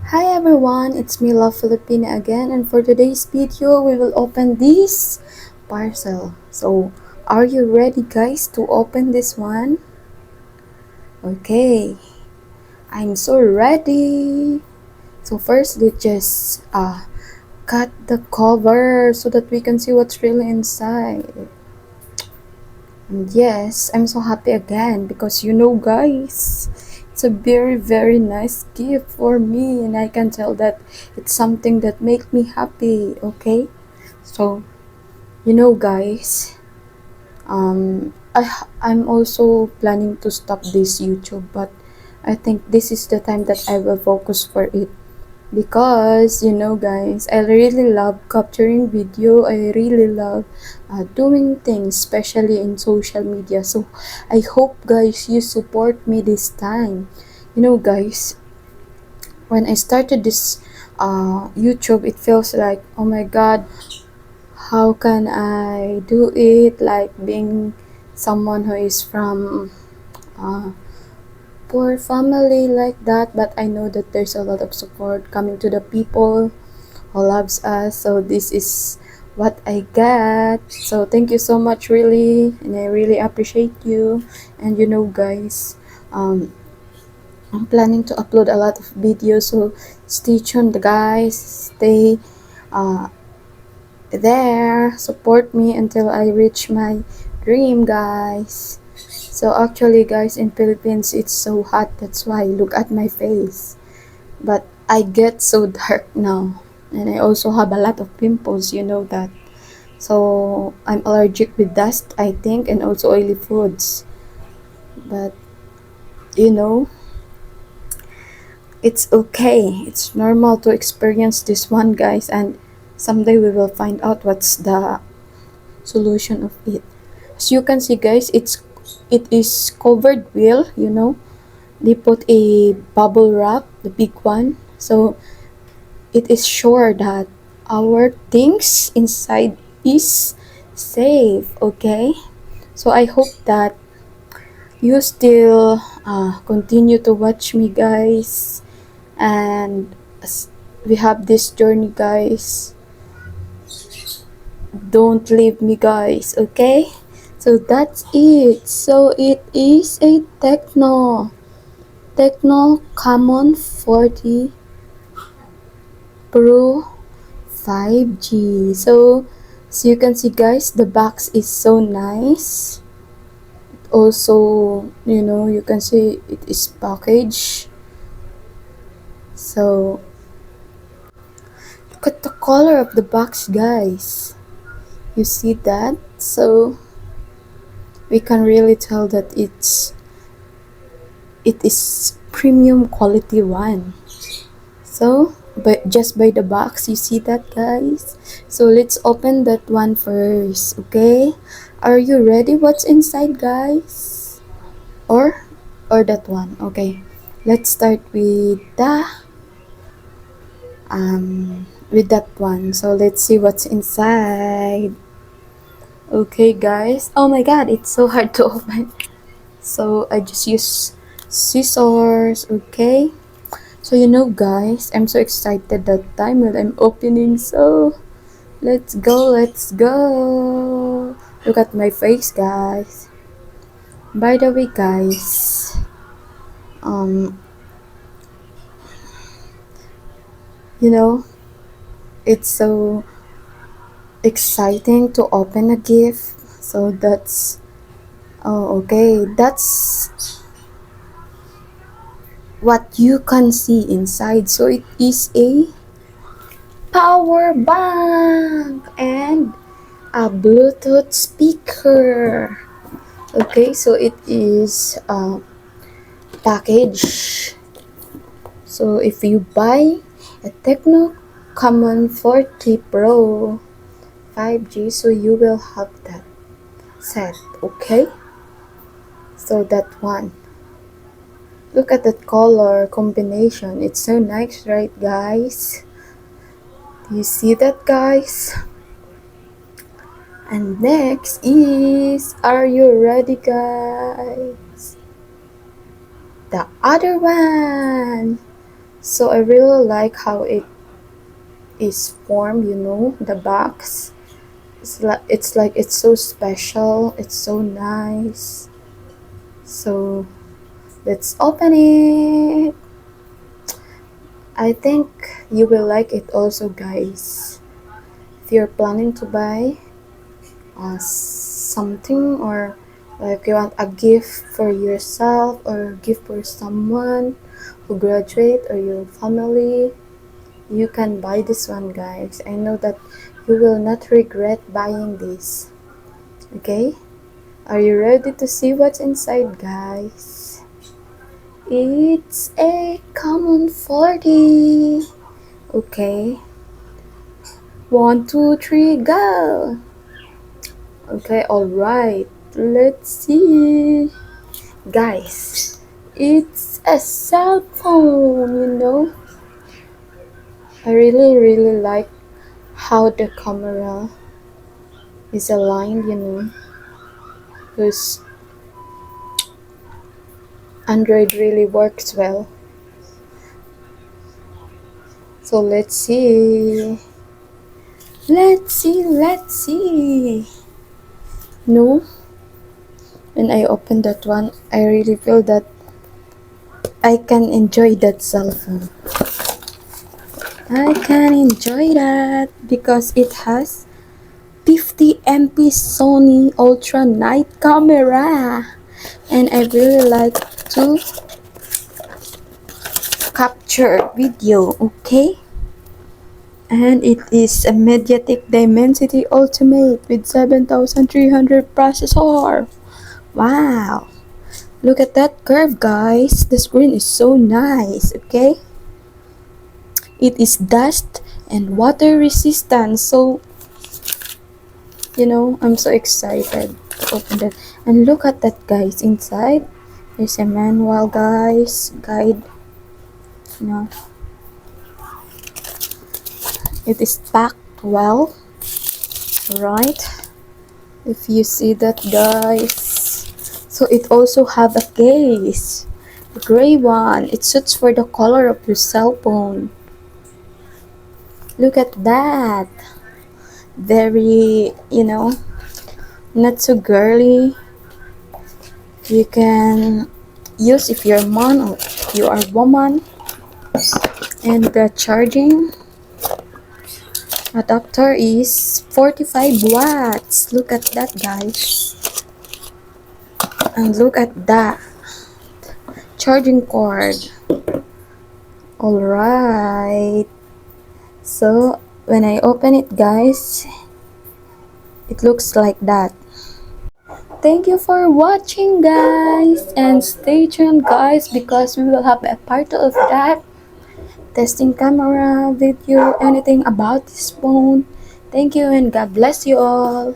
Hi everyone, it's me Love Filipina again, and for today's video we will open this parcel. So are you ready guys to open this one? Okay, I'm so ready. So first let's just cut the cover so that we can see what's really inside. And yes, I'm so happy again because guys, it's a very nice gift for me, and I can tell that it's something that make me happy. Okay, so guys, I'm also planning to stop this YouTube, but I think this is the time that I will focus for it because guys, I really love capturing video. I really love doing things, especially in social media. So I hope guys you support me this time. Guys, when I started this YouTube, it feels like, oh my god, how can I do it, like being someone who is from uh, poor family like that. But I know that there's a lot of support coming to the people who loves us, so this is what I got. So thank you so much, really, and I really appreciate you. And guys, I'm planning to upload a lot of videos, so stay tuned guys, stay uh, there, support me until I reach my dream guys. So actually guys, in Philippines it's so hot, that's why look at my face, but I get so dark now, and I also have a lot of pimples, that. So I'm allergic with dust, I think, and also oily foods. But you know, it's okay. It's normal to experience this one, guys, and someday we will find out what's the solution of it. As you can see, guys, it is covered well, They put a bubble wrap, the big one. So it is sure that our things inside is safe. Okay, so I hope that you still continue to watch me guys, and we have this journey guys, don't leave me guys. Okay, so that's it. So it is a Tecno Camon 40 Pro 5G. So as you can see guys, the box is so nice. Also, you can see it is packaged. So look at the color of the box guys, you see that? So we can really tell that it is premium quality one. So but just by the box, you see that guys. So let's open that one first. Okay, are you ready what's inside guys? Or that one? Okay, let's start with that one. So let's see what's inside. Okay guys, oh my god, it's so hard to open, so I just use scissors. Okay, so guys, I'm so excited that time when I'm opening. So let's go, look at my face guys. By the way guys, um you know it's so exciting to open a gift. So that's, oh okay, that's what you can see inside. So it is a power bank and a Bluetooth speaker. Okay, so it is package. So if you buy a Tecno Camon 40 Pro 5G, so you will have that set. Okay, so that one, look at that color combination, it's so nice, right guys? Do you see that guys? And next is, are you ready guys? The other one. So I really like how it is formed, the box. It's like it's so special, it's so nice. So let's open it. I think you will like it also, guys. If you're planning to buy something, or like you want a gift for yourself or gift for someone who graduate or your family, you can buy this one, guys. I know that you will not regret buying this. Okay, are you ready to see what's inside, guys? It's a Camon 40. Okay, 1, 2, 3, go. Okay, all right, let's see, guys. It's a cell phone. I really like how the camera is aligned, because Android really works well. So let's see. Let's see. No, when I open that one, I really feel that I can enjoy that cell phone. I can enjoy that because it has 50 MP Sony Ultra Night camera, and I really like to capture video. Okay, and it is a MediaTek Dimensity Ultimate with 7300 processor. Wow, look at that curve, guys. The screen is so nice. Okay, it is dust and water resistant, so I'm so excited to open that. And look at that, guys. Inside there's a manual, guys, guide. you know it is packed well, right? If you see that, guys. So it also have a case, a gray one. It suits for the color of your cell phone. Look at that. Very, not so girly. You can use if you're a man or you are a woman. And the charging adapter is 45 watts. Look at that, guys. And look at that charging cord. Alright. So when I open it, guys, it looks like that. Thank you for watching, guys, and stay tuned, guys, because we will have a part of that testing camera video, anything about this phone. Thank you, and God bless you all.